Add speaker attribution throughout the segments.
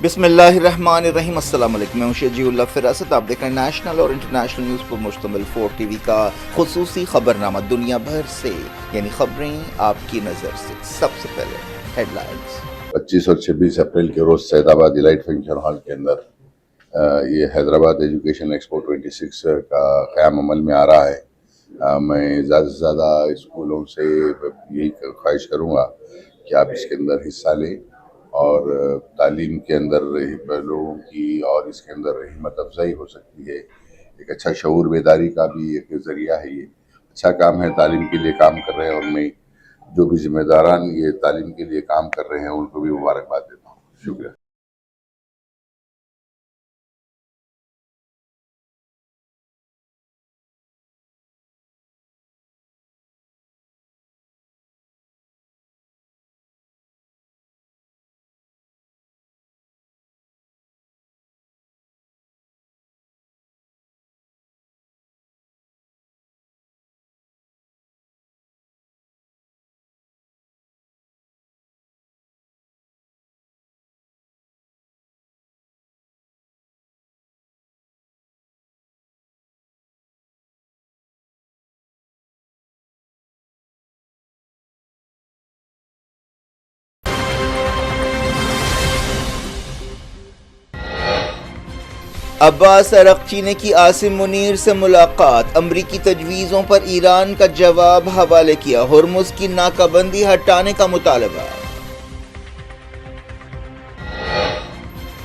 Speaker 1: بسم اللہ الرحمن الرحیم۔ السلام علیکم، میں ہوں شجیع اللہ فراست۔ آپ دیکھ رہے ہیں نیشنل اور انٹرنیشنل نیوز پر مشتمل 4 ٹی وی کا خصوصی خبرنامہ دنیا بھر سے، یعنی خبریں آپ کی نظر سے۔ سب سے پہلے ہیڈ لائنز۔
Speaker 2: 25 اور 26 اپریل کے روز سید آباد ایلائٹ فنکشن ہال کے اندر یہ حیدرآباد ایجوکیشن ایکسپو 26 کا قیام عمل میں آ رہا ہے۔ میں زیادہ سے زیادہ اسکولوں سے یہی خواہش کروں گا کہ آپ اس کے اندر حصہ لیں اور تعلیم کے اندر لوگوں کی اور اس کے اندر ہمت افزائی ہو سکتی ہے۔ ایک اچھا شعور بیداری کا بھی ایک ذریعہ ہے، یہ اچھا کام ہے، تعلیم کے لیے کام کر رہے ہیں، اور میں جو بھی ذمہ داران یہ تعلیم کے لیے کام کر رہے ہیں ان کو بھی مبارکباد دیتا ہوں۔ شکریہ۔
Speaker 1: عباس عرقچی نے کی عاصم منیر سے ملاقات، امریکی تجویزوں پر ایران کا جواب حوالے کیا، ہرمز کی ناکہ بندی ہٹانے کا مطالبہ۔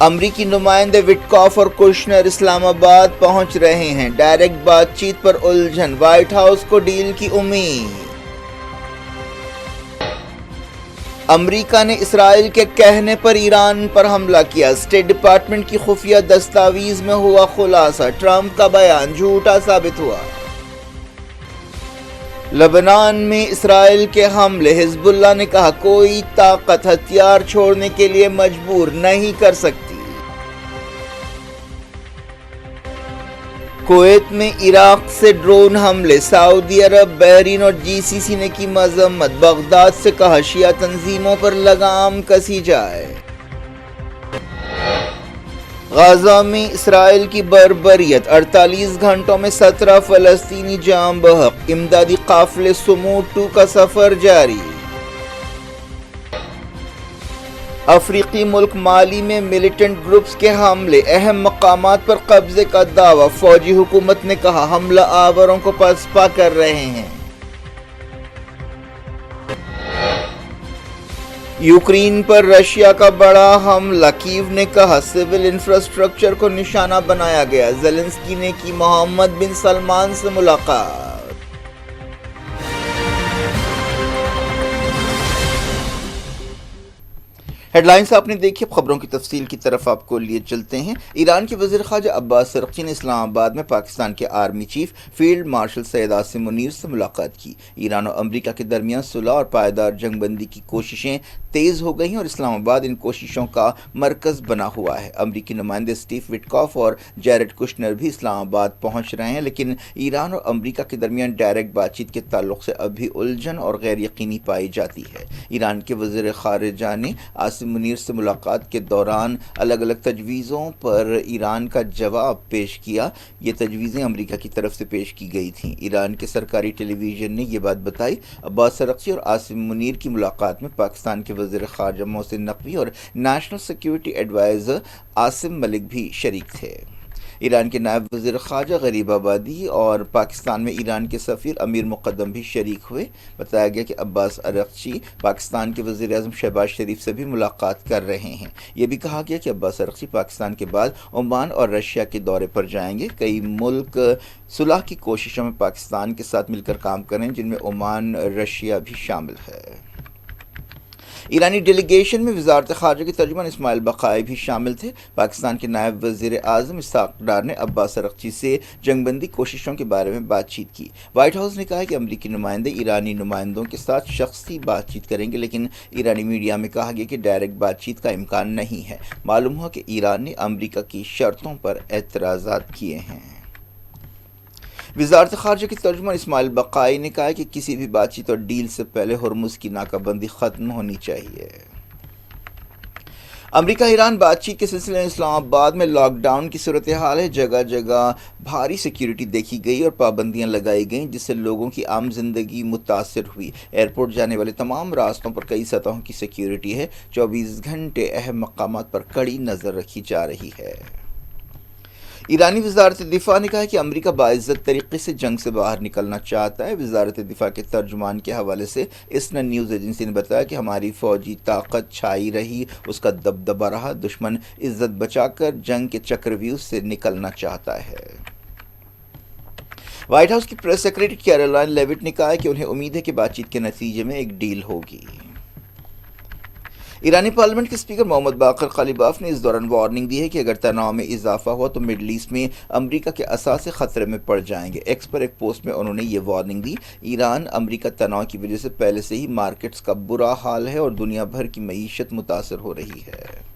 Speaker 1: امریکی نمائندے وٹکاف اور کشنر اسلام آباد پہنچ رہے ہیں، ڈائریکٹ بات چیت پر الجھن، وائٹ ہاؤس کو ڈیل کی امید۔ امریکہ نے اسرائیل کے کہنے پر ایران پر حملہ کیا، اسٹیٹ ڈپارٹمنٹ کی خفیہ دستاویز میں ہوا خلاصہ، ٹرمپ کا بیان جھوٹا ثابت ہوا۔ لبنان میں اسرائیل کے حملے، حزب اللہ نے کہا کوئی طاقت ہتھیار چھوڑنے کے لیے مجبور نہیں کر سکتی۔ کویت میں عراق سے ڈرون حملے، سعودی عرب، بحرین اور جی سی سی نے کی مذمت، بغداد سے کہا شیعہ تنظیموں پر لگام کسی جائے۔ غزہ میں اسرائیل کی بربریت، 48 گھنٹوں میں 17 فلسطینی جاں بحق، امدادی قافلے سمود 2 کا سفر جاری۔ افریقی ملک مالی میں ملیٹنٹ گروپس کے حملے، اہم مقامات پر قبضے کا دعویٰ، فوجی حکومت نے کہا حملہ آوروں کو پسپا کر رہے ہیں۔ یوکرین پر رشیا کا بڑا حملہ، کیو نے کہا سول انفراسٹرکچر کو نشانہ بنایا گیا، زیلنسکی نے کی محمد بن سلمان سے ملاقات۔ ہیڈ لائنز آپ نے دیکھی، اب خبروں کی تفصیل کی طرف آپ کو لیے چلتے ہیں۔ ایران کے وزیر خارجہ عباس عرقچی نے اسلام آباد میں پاکستان کے army chief field marshal Syed Asim Munir سے ملاقات کی۔ ایران اور امریکہ کے درمیان صلح اور پائیدار جنگ بندی کی کوششیں تیز ہو گئی ہیں اور اسلام آباد ان کوششوں کا مرکز بنا ہوا ہے۔ امریکی نمائندے اسٹیو وٹکاف اور جیرڈ کشنر بھی اسلام آباد پہنچ رہے ہیں، لیکن ایران اور امریکہ کے درمیان ڈائریکٹ بات چیت کے تعلق سے اب بھی الجھن اور غیر یقینی پائی جاتی ہے۔ ایران کے وزیر خارجہ نے عاصم منیر سے ملاقات کے دوران الگ الگ تجویزوں پر ایران کا جواب پیش کیا۔ یہ تجویزیں امریکہ کی طرف سے پیش کی گئی تھیں۔ ایران کے سرکاری ٹیلی ویژن نے یہ بات بتائی۔ عباس عرقچی اور عاصم منیر کی ملاقات میں پاکستان کے وزیر خارجہ محسن نقوی اور نیشنل سیکیورٹی ایڈوائزر عاصم ملک بھی شریک تھے۔ ایران کے نائب وزیر خارجہ غریب آبادی اور پاکستان میں ایران کے سفیر امیر مقدم بھی شریک ہوئے۔ بتایا گیا کہ عباس عرقچی پاکستان کے وزیر اعظم شہباز شریف سے بھی ملاقات کر رہے ہیں۔ یہ بھی کہا گیا کہ عباس عرقچی پاکستان کے بعد عمان اور رشیا کے دورے پر جائیں گے۔ کئی ملک صلح کی کوششوں میں پاکستان کے ساتھ مل کر کام کریں، جن میں عمان، رشیا بھی شامل ہے۔ ایرانی ڈیلیگیشن میں وزارت خارجہ کے ترجمان اسماعیل بقائی بھی شامل تھے۔ پاکستان کے نائب وزیر اعظم اسحاق ڈار نے عباس عرقچی سے جنگ بندی کوششوں کے بارے میں بات چیت کی۔ وائٹ ہاؤس نے کہا کہ امریکی نمائندے ایرانی نمائندوں کے ساتھ شخصی بات چیت کریں گے، لیکن ایرانی میڈیا میں کہا گیا کہ ڈائریکٹ بات چیت کا امکان نہیں ہے۔ معلوم ہوا کہ ایران نے امریکہ کی شرطوں پر اعتراضات کیے ہیں۔ وزارت خارجہ کے ترجمان اسماعیل بقائی نے کہا کہ کسی بھی بات چیت اور ڈیل سے پہلے ہرمز کی ناکہ بندی ختم ہونی چاہیے۔ امریکہ ایران بات چیت کے سلسلے میں اسلام آباد میں لاک ڈاؤن کی صورتحال ہے. جگہ جگہ بھاری سیکیورٹی دیکھی گئی اور پابندیاں لگائی گئیں جس سے لوگوں کی عام زندگی متاثر ہوئی. ایئرپورٹ جانے والے تمام راستوں پر کئی سطحوں کی سیکیورٹی ہے. 24 گھنٹے اہم مقامات پر کڑی نظر رکھی جا رہی ہے. ایرانی وزارت دفاع نے کہا کہ امریکہ باعزت طریقے سے جنگ سے باہر نکلنا چاہتا ہے. وزارت دفاع کے ترجمان کے حوالے سے اسنا نیوز ایجنسی نے بتایا کہ ہماری فوجی طاقت چھائی رہی، اس کا دبدبہ رہا، دشمن عزت بچا کر جنگ کے چکرویوہ سے نکلنا چاہتا ہے. وائٹ ہاؤس کی پریس سیکرٹری کیرولائن لیوٹ نے کہا کہ انہیں امید ہے کہ بات چیت کے نتیجے میں ایک ڈیل ہوگی. ایرانی پارلیمنٹ کے اسپیکر محمد باقر قالیباف نے اس دوران وارننگ دی ہے کہ اگر تناؤ میں اضافہ ہوا تو مڈل ایسٹ میں امریکہ کے اثاثے خطرے میں پڑ جائیں گے. ایکس پر ایک پوسٹ میں انہوں نے یہ وارننگ دی. ایران امریکہ تناؤ کی وجہ سے پہلے سے ہی مارکیٹس کا برا حال ہے اور دنیا بھر کی معیشت متاثر ہو رہی ہے.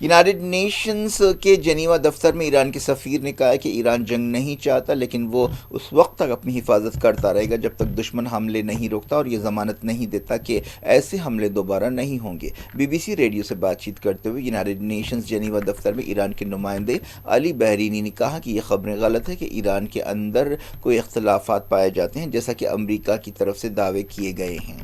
Speaker 1: یونائیٹڈ نیشنز کے جنیوا دفتر میں ایران کے سفیر نے کہا کہ ایران جنگ نہیں چاہتا لیکن وہ اس وقت تک اپنی حفاظت کرتا رہے گا جب تک دشمن حملے نہیں روکتا اور یہ ضمانت نہیں دیتا کہ ایسے حملے دوبارہ نہیں ہوں گے. بی بی سی ریڈیو سے بات چیت کرتے ہوئے یونائیٹڈ نیشنز جنیوا دفتر میں ایران کے نمائندے علی بحرینی نے کہا کہ یہ خبریں غلط ہے کہ ایران کے اندر کوئی اختلافات پائے جاتے ہیں جیسا کہ امریکہ کی طرف سے دعوے کیے گئے ہیں.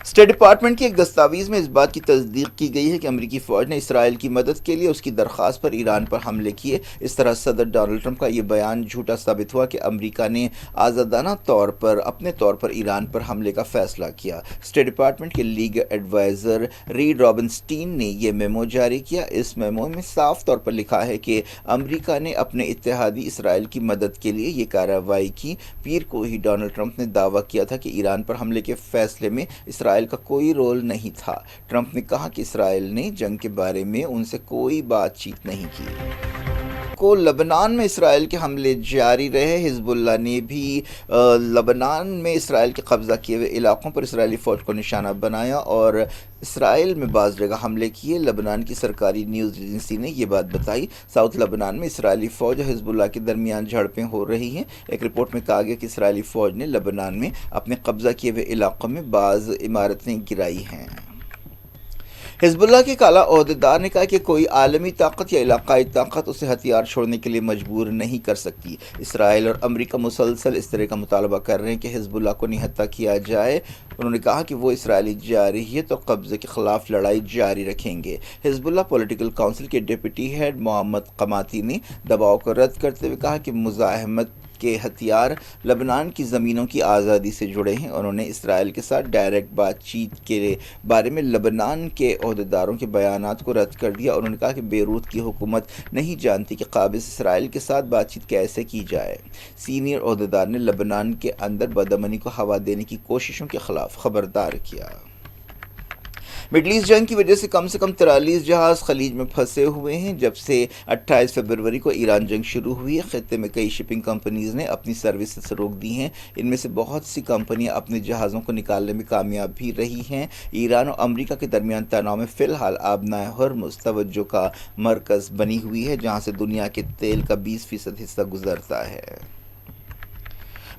Speaker 1: اسٹیٹ ڈپارٹمنٹ کی ایک دستاویز میں اس بات کی تصدیق کی گئی ہے کہ امریکی فوج نے اسرائیل کی مدد کے لیے اس کی درخواست پر ایران پر حملے کیے. اس طرح صدر ڈونلڈ ٹرمپ کا یہ بیان جھوٹا ثابت ہوا کہ امریکہ نے آزادانہ اپنے طور پر ایران پر حملے کا فیصلہ کیا. اسٹیٹ ڈپارٹمنٹ کے لیگل ایڈوائزر ریڈ رابنسٹین نے یہ میمو جاری کیا. اس میمو میں صاف طور پر لکھا ہے کہ امریکہ نے اپنے اتحادی اسرائیل کی مدد کے لیے یہ کارروائی کی. پیر کو ہی ڈونلڈ ٹرمپ نے دعویٰ کیا تھا کہ ایران پر حملے کے فیصلے میں اسرائیل کا کوئی رول نہیں تھا. ٹرمپ نے کہا کہ اسرائیل نے جنگ کے بارے میں ان سے کوئی بات چیت نہیں کی. لبنان میں اسرائیل کے حملے جاری رہے. حزب اللہ نے بھی لبنان میں اسرائیل کے قبضہ کیے ہوئے علاقوں پر اسرائیلی فوج کو نشانہ بنایا اور اسرائیل میں بعض جگہ حملے کیے. لبنان کی سرکاری نیوز ایجنسی نے یہ بات بتائی. ساؤتھ لبنان میں اسرائیلی فوج اور حزب اللہ کے درمیان جھڑپیں ہو رہی ہیں. ایک رپورٹ میں کہا گیا کہ اسرائیلی فوج نے لبنان میں اپنے قبضہ کیے ہوئے علاقوں میں بعض عمارتیں گرائی ہیں. حزب اللہ کے کالا عہدیدار نے کہا کہ کوئی عالمی طاقت یا علاقائی طاقت اسے ہتھیار چھوڑنے کے لیے مجبور نہیں کر سکتی. اسرائیل اور امریکہ مسلسل اس طرح کا مطالبہ کر رہے ہیں کہ حزب اللہ کو نہتہ کیا جائے. انہوں نے کہا کہ وہ اسرائیلی جارحیت اور قبضے کے خلاف لڑائی جاری رکھیں گے. حزب اللہ پولیٹیکل کونسل کے ڈپٹی ہیڈ محمد قماتی نے دباؤ کو رد کرتے ہوئے کہا کہ مزاحمت کے ہتھیار لبنان کی زمینوں کی آزادی سے جڑے ہیں. انہوں نے اسرائیل کے ساتھ ڈائریکٹ بات چیت کے بارے میں لبنان کے عہدیداروں کے بیانات کو رد کر دیا. انہوں نے کہا کہ بیروت کی حکومت نہیں جانتی کہ قابض اسرائیل کے ساتھ بات چیت کیسے کی جائے. سینئر عہدیدار نے لبنان کے اندر بدامنی کو ہوا دینے کی کوششوں کے خلاف خبردار کیا. مڈل ایسٹ جنگ کی وجہ سے کم 43 جہاز خلیج میں پھنسے ہوئے ہیں. جب سے 28 فروری کو ایران جنگ شروع ہوئی ہے خطے میں کئی شپنگ کمپنیز نے اپنی سروسز روک دی ہیں. ان میں سے بہت سی کمپنیاں اپنے جہازوں کو نکالنے میں کامیاب بھی رہی ہیں. ایران اور امریکہ کے درمیان تناؤ میں فی الحال آبنائے ہرمز توجہ کا مرکز بنی ہوئی ہے جہاں سے دنیا کے تیل کا 20% حصہ گزرتا ہے.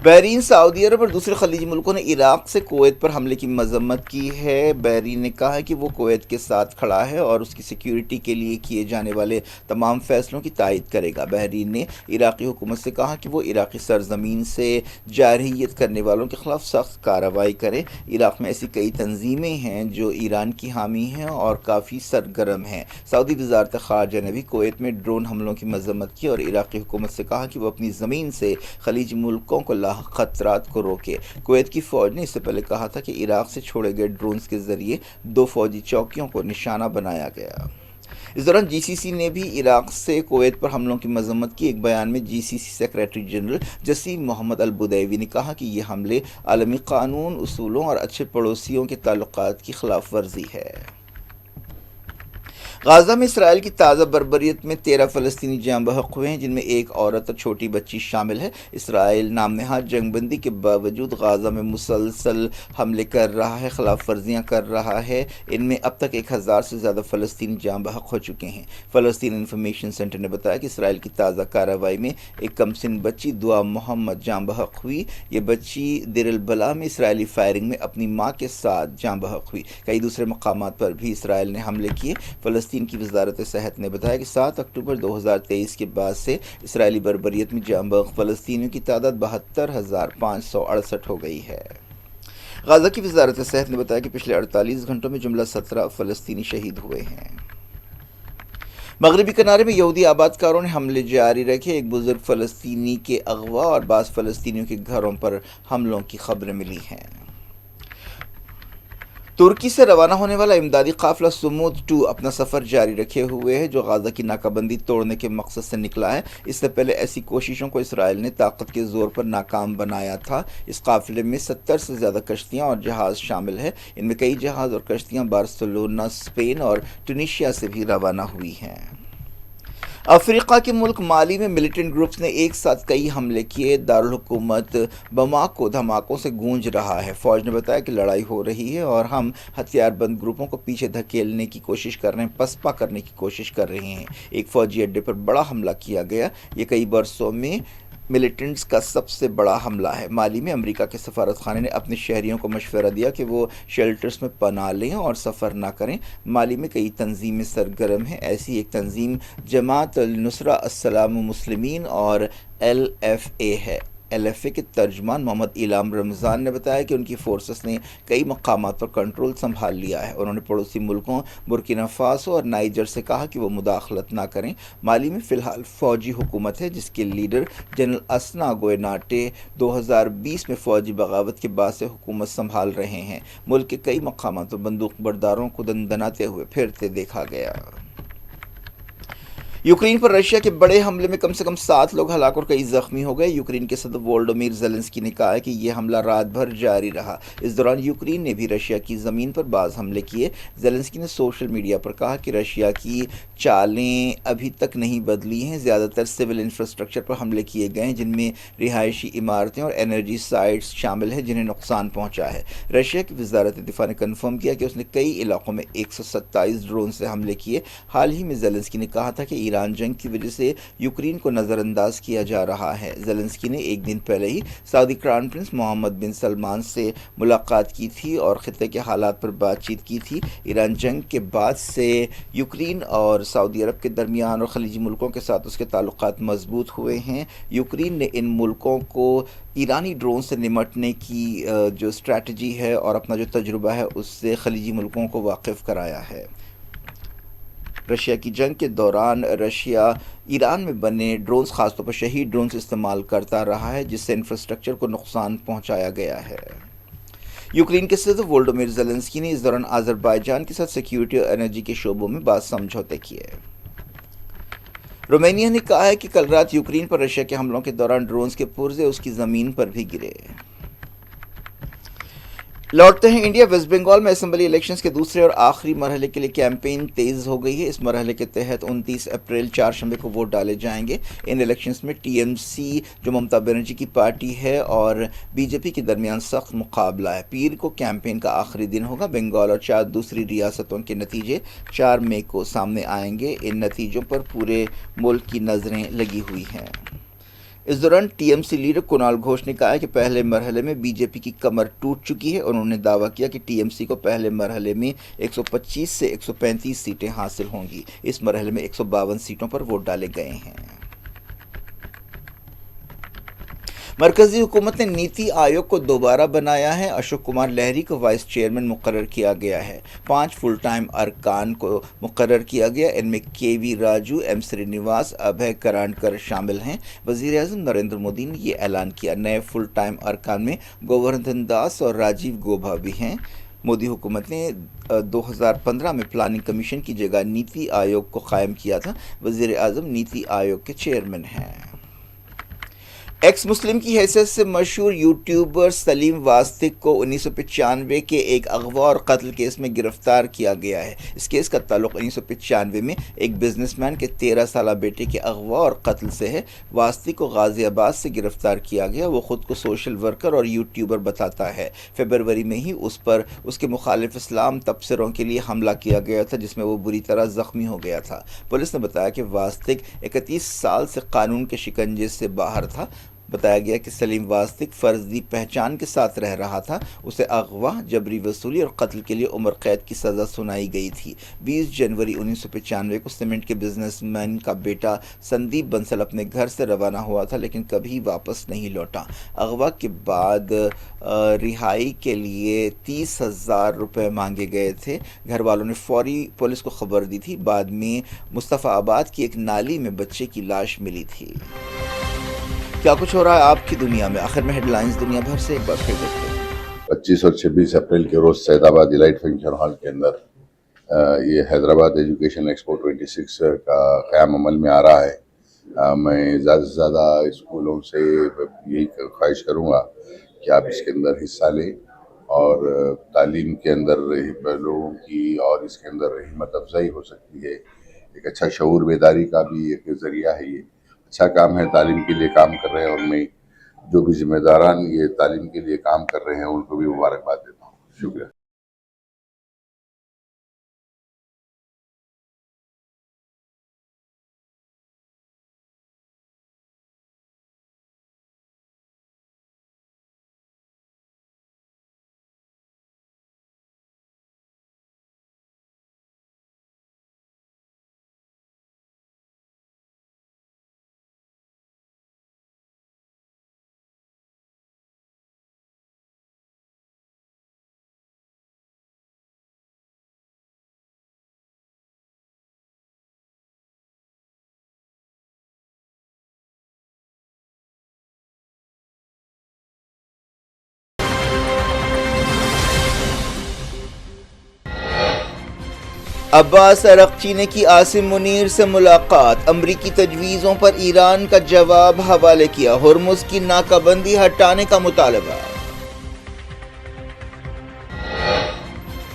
Speaker 1: بحرین، سعودی عرب اور دوسرے خلیجی ملکوں نے عراق سے کویت پر حملے کی مذمت کی ہے. بحرین نے کہا کہ وہ کویت کے ساتھ کھڑا ہے اور اس کی سیکیورٹی کے لیے کیے جانے والے تمام فیصلوں کی تائید کرے گا. بحرین نے عراقی حکومت سے کہا کہ وہ عراقی سرزمین سے جارحیت کرنے والوں کے خلاف سخت کارروائی کرے. عراق میں ایسی کئی تنظیمیں ہیں جو ایران کی حامی ہیں اور کافی سرگرم ہیں. سعودی وزارت خارجہ نے بھی کویت میں ڈرون حملوں کی مذمت کی اور عراقی حکومت سے کہا کہ وہ اپنی زمین سے خلیجی ملکوں کو خطرات کو روکے. کویت کی فوج نے اس سے پہلے کہا تھا کہ عراق سے چھوڑے گئے ڈرونز کے ذریعے 2 فوجی چوکیوں کو نشانہ بنایا گیا. اس دوران جی سی سی نے بھی عراق سے کویت پر حملوں کی مذمت کی. ایک بیان میں جی سی سی سیکریٹری جنرل جسیم محمد البدیوی نے کہا کہ یہ حملے عالمی قانون، اصولوں اور اچھے پڑوسیوں کے تعلقات کی خلاف ورزی ہے. غازہ میں اسرائیل کی تازہ بربریت میں 13 فلسطینی جاں بحق ہوئے ہیں، جن میں ایک عورت اور چھوٹی بچی شامل ہے۔ اسرائیل نام نہاد جنگ بندی کے باوجود غازہ میں مسلسل حملے کر رہا ہے، خلاف ورزیاں کر رہا ہے۔ ان میں اب تک 1000 سے زیادہ فلسطینی جاں بحق ہو چکے ہیں۔ فلسطین انفارمیشن سینٹر نے بتایا کہ اسرائیل کی تازہ کارروائی میں ایک کم سن بچی دعا محمد جاں بحق ہوئی۔ یہ بچی دیر البلح میں اسرائیلی فائرنگ میں اپنی ماں کے ساتھ جاں بحق ہوئی۔ کئی دوسرے مقامات پر بھی اسرائیل نے حملے کیے۔ فلسطین کی وزارت صحت نے بتایا کہ 7 اکتوبر 2023 کے بعد سے اسرائیلی بربریت میں جاں بحق فلسطینیوں کی تعداد 72,568 ہو گئی ہے۔ غازہ کی وزارت صحت نے بتایا کہ پچھلے 48 گھنٹوں میں جملہ 17 فلسطینی شہید ہوئے ہیں۔ مغربی کنارے میں یہودی آباد کاروں نے حملے جاری رکھے۔ ایک بزرگ فلسطینی کے اغوا اور بعض فلسطینیوں کے گھروں پر حملوں کی خبریں ملی ہیں۔ ترکی سے روانہ ہونے والا امدادی قافلہ سمود 2 اپنا سفر جاری رکھے ہوئے ہے، جو غازہ کی ناکہ بندی توڑنے کے مقصد سے نکلا ہے۔ اس سے پہلے ایسی کوششوں کو اسرائیل نے طاقت کے زور پر ناکام بنایا تھا۔ اس قافلے میں 70 سے زیادہ کشتیاں اور جہاز شامل ہیں۔ ان میں کئی جہاز اور کشتیاں بارسلونا، اسپین اور ٹونیشیا سے بھی روانہ ہوئی ہیں۔ افریقہ کے ملک مالی میں ملیٹنٹ گروپس نے ایک ساتھ کئی حملے کیے۔ دارالحکومت بماکو دھماکوں سے گونج رہا ہے۔ فوج نے بتایا کہ لڑائی ہو رہی ہے اور ہم ہتھیار بند گروپوں کو پیچھے دھکیلنے کی کوشش کر رہے ہیں، پسپا کرنے کی کوشش کر رہے ہیں۔ ایک فوجی اڈے پر بڑا حملہ کیا گیا۔ یہ کئی برسوں میں ملیٹنٹس کا سب سے بڑا حملہ ہے۔ مالی میں امریکہ کے سفارت خانے نے اپنے شہریوں کو مشورہ دیا کہ وہ شیلٹرز میں پناہ لیں اور سفر نہ کریں۔ مالی میں کئی تنظیمیں سرگرم ہیں۔ ایسی ایک تنظیم جماعت النصرہ السلام المسلمین اور LFA ہے۔ LFA کے ترجمان محمد ایلام رمضان نے بتایا کہ ان کی فورسز نے کئی مقامات پر کنٹرول سنبھال لیا ہے۔ انہوں نے پڑوسی ملکوں برکینا فاسو اور نائجر سے کہا کہ وہ مداخلت نہ کریں۔ مالی میں فی الحال فوجی حکومت ہے، جس کے لیڈر جنرل اسنا گوئناٹے 2020 میں فوجی بغاوت کے بعد سے حکومت سنبھال رہے ہیں۔ ملک کے کئی مقامات پر بندوق برداروں کو دندناتے ہوئے پھرتے دیکھا گیا۔ یوکرین پر رشیا کے بڑے حملے میں کم سے کم 7 لوگ ہلاک اور کئی زخمی ہو گئے۔ یوکرین کے صدر وولڈیمیر زیلنسکی نے کہا ہے کہ یہ حملہ رات بھر جاری رہا۔ اس دوران یوکرین نے بھی رشیا کی زمین پر بعض حملے کیے۔ زیلنسکی نے سوشل میڈیا پر کہا کہ رشیا کی چالیں ابھی تک نہیں بدلی ہیں۔ زیادہ تر سول انفراسٹرکچر پر حملے کیے گئے ہیں، جن میں رہائشی عمارتیں اور انرجی سائٹس شامل ہیں جنہیں نقصان پہنچا ہے۔ رشیا کی وزارت دفاع نے کنفرم کیا کہ اس نے کئی علاقوں میں 127 ڈرون سے حملے کیے۔ حال ہی میں زیلنسکی نے کہا تھا کہ ایران جنگ کی وجہ سے یوکرین کو نظر انداز کیا جا رہا ہے۔ زیلنسکی نے ایک دن پہلے ہی سعودی کران پرنس محمد بن سلمان سے ملاقات کی تھی اور خطے کے حالات پر بات چیت کی تھی۔ ایران جنگ کے بعد سے یوکرین اور سعودی عرب کے درمیان اور خلیجی ملکوں کے ساتھ اس کے تعلقات مضبوط ہوئے ہیں۔ یوکرین نے ان ملکوں کو ایرانی ڈرون سے نمٹنے کی جو اسٹریٹجی ہے اور اپنا جو تجربہ ہے اس سے خلیجی ملکوں کو واقف کرایا ہے۔ رشیا کی جنگ کے دوران رشیا ایران میں بنے ڈرونز، خاص طور پر شہید ڈرونز استعمال کرتا رہا ہے، جس سے انفراسٹرکچر کو نقصان پہنچایا گیا ہے۔ یوکرین کے صدر وولڈیمیر زیلنسکی نے اس دوران آذربائیجان کے ساتھ سیکیورٹی اور انرجی کے شعبوں میں بعض سمجھوتے کیے۔ رومینیا نے کہا ہے کہ کل رات یوکرین پر رشیا کے حملوں کے دوران ڈرونز کے پرزے اس کی زمین پر بھی گرے۔ لوٹتے ہیں انڈیا۔ ویسٹ بنگال میں اسمبلی الیکشنز کے دوسرے اور آخری مرحلے کے لیے کیمپین تیز ہو گئی ہے۔ اس مرحلے کے تحت 29 اپریل 4 کو ووٹ ڈالے جائیں گے۔ ان الیکشنز میں TMC جو ممتا بنرجی کی پارٹی ہے اور BJP کے درمیان سخت مقابلہ ہے۔ پیر کو کیمپین کا آخری دن ہوگا۔ بنگال اور 4 دوسری ریاستوں کے نتیجے 4 مئی کو سامنے آئیں گے۔ ان نتیجوں پر پورے ملک کی نظریں لگی ہوئی ہیں۔ اس دوران TMC لیڈر کنال گھوش نے کہا ہے کہ پہلے مرحلے میں BJP کی کمر ٹوٹ چکی ہے۔ انہوں نے دعویٰ کیا کہ TMC کو پہلے مرحلے میں 125 سے 135 سیٹیں حاصل ہوں گی۔ اس مرحلے میں 152 سیٹوں پر ووٹ ڈالے گئے ہیں۔ مرکزی حکومت نے نیتی آیوگ کو دوبارہ بنایا ہے۔ اشوک کمار لہری کو وائس چیئرمین مقرر کیا گیا ہے۔ 5 فل ٹائم ارکان کو مقرر کیا گیا۔ ان میں KV راجو، M سرینیواس، ابھے کرانڈکر شامل ہیں۔ وزیر اعظم نریندر مودی نے یہ اعلان کیا۔ نئے فل ٹائم ارکان میں گووردھن داس اور راجیو گوبھا بھی ہیں۔ مودی حکومت نے 2015 میں پلاننگ کمیشن کی جگہ نیتی آیوگ کو قائم کیا تھا۔ وزیر اعظم نیتی آیوگ کے چیئرمین ہیں۔ ایکس مسلم کی حیثیت سے مشہور یوٹیوبر سلیم واسطق کو 1995 کے ایک اغوا اور قتل کیس میں گرفتار کیا گیا ہے۔ اس کیس کا تعلق 1995 میں ایک بزنس مین کے 13 سالہ بیٹے کے اغوا اور قتل سے ہے۔ واسطق کو غازی آباد سے گرفتار کیا گیا۔ وہ خود کو سوشل ورکر اور یوٹیوبر بتاتا ہے۔ فروری میں ہی اس پر اس کے مخالف اسلام تبصروں کے لیے حملہ کیا گیا تھا، جس میں وہ بری طرح زخمی ہو گیا تھا۔ پولیس نے بتایا کہ واسطق 31 سال سے قانون کے شکنجے سے باہر تھا۔ بتایا گیا کہ سلیم واسطق فرضی پہچان کے ساتھ رہ رہا تھا۔ اسے اغوا، جبری وصولی اور قتل کے لیے عمر قید کی سزا سنائی گئی تھی۔ 20 جنوری 1995 کو سیمنٹ کے بزنس مین کا بیٹا سندیپ بنسل اپنے گھر سے روانہ ہوا تھا، لیکن کبھی واپس نہیں لوٹا۔ اغوا کے بعد رہائی کے لیے 30,000 روپے مانگے گئے تھے۔ گھر والوں نے فوری پولیس کو خبر دی تھی۔ بعد میں مصطفیٰ آباد کی ایک نالی میں بچے کی لاش ملی تھی۔ کیا کچھ ہو رہا ہے آپ کی دنیا میں؟ آخر میں ہیڈ لائنز دنیا بھر سے ایک بار پھر دیکھتے ہیں۔
Speaker 2: 25 اور 26 اپریل کے روز سید آباد ایلائٹ فنکشن ہال کے اندر یہ حیدرآباد ایجوکیشن ایکسپو 26 کا قیام عمل میں آ رہا ہے۔ میں زیادہ سے زیادہ اسکولوں سے یہی خواہش کروں گا کہ آپ اس کے اندر حصہ لیں اور تعلیم کے اندر لوگوں کی اور اس کے اندر ہمت افزائی ہو سکتی ہے۔ ایک اچھا شعور بیداری کا بھی ایک ذریعہ ہے۔ یہ اچھا کام ہے، تعلیم کے لیے کام کر رہے ہیں، اور میں جو بھی ذمہ داران یہ تعلیم کے لیے کام کر رہے ہیں ان کو بھی مبارکباد دیتا ہوں۔ شکریہ۔
Speaker 1: عباس عرقچی نے کی عاصم منیر سے ملاقات۔ امریکی تجویزوں پر ایران کا جواب حوالے کیا۔ ہرمز کی ناکہ بندی ہٹانے کا مطالبہ۔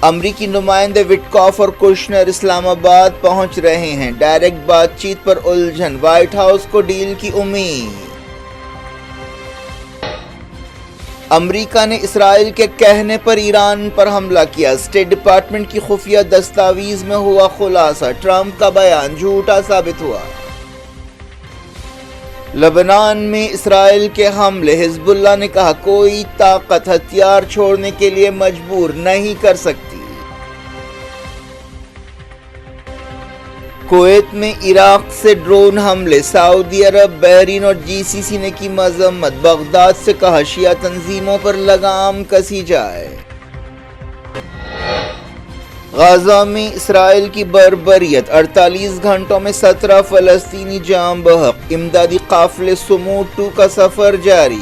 Speaker 1: امریکی نمائندے وٹکاف اور کشنر اسلام آباد پہنچ رہے ہیں۔ ڈائریکٹ بات چیت پر الجھن، وائٹ ہاؤس کو ڈیل کی امید۔ امریکہ نے اسرائیل کے کہنے پر ایران پر حملہ کیا۔ اسٹیٹ ڈپارٹمنٹ کی خفیہ دستاویز میں ہوا خلاصہ، ٹرمپ کا بیان جھوٹا ثابت ہوا۔ لبنان میں اسرائیل کے حملے، حزب اللہ نے کہا کوئی طاقت ہتھیار چھوڑنے کے لیے مجبور نہیں کر سکتی۔ کویت میں عراق سے ڈرون حملے، سعودی عرب، بحرین اور جی سی سی نے کی مذمت۔ بغداد سے کہا شیعہ تنظیموں پر لگام کسی جائے۔ غزہ میں اسرائیل کی بربریت، 48 گھنٹوں میں 17 فلسطینی جاں بحق۔ امدادی قافلے سمود 2 کا سفر جاری۔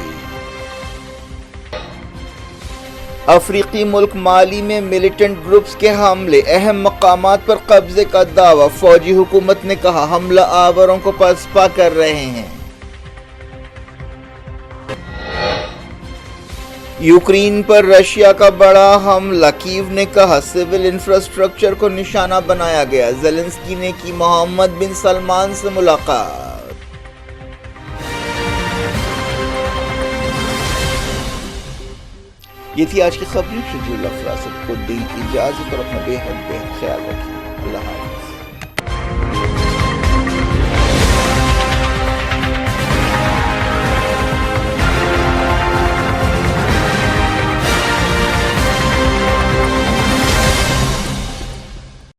Speaker 1: افریقی ملک مالی میں ملیٹنٹ گروپس کے حملے، اہم مقامات پر قبضے کا دعویٰ۔ فوجی حکومت نے کہا حملہ آوروں کو پسپا کر رہے ہیں۔ یوکرین پر رشیا کا بڑا حملہ، کیو نے کہا سول انفراسٹرکچر کو نشانہ بنایا گیا۔ زیلنسکی نے کی محمد بن سلمان سے ملاقات۔ یہ تھی آج کی خبریں۔ شجیع اللہ فراست کو دیں اجازت اور اپنا بے حد خیال رکھیں۔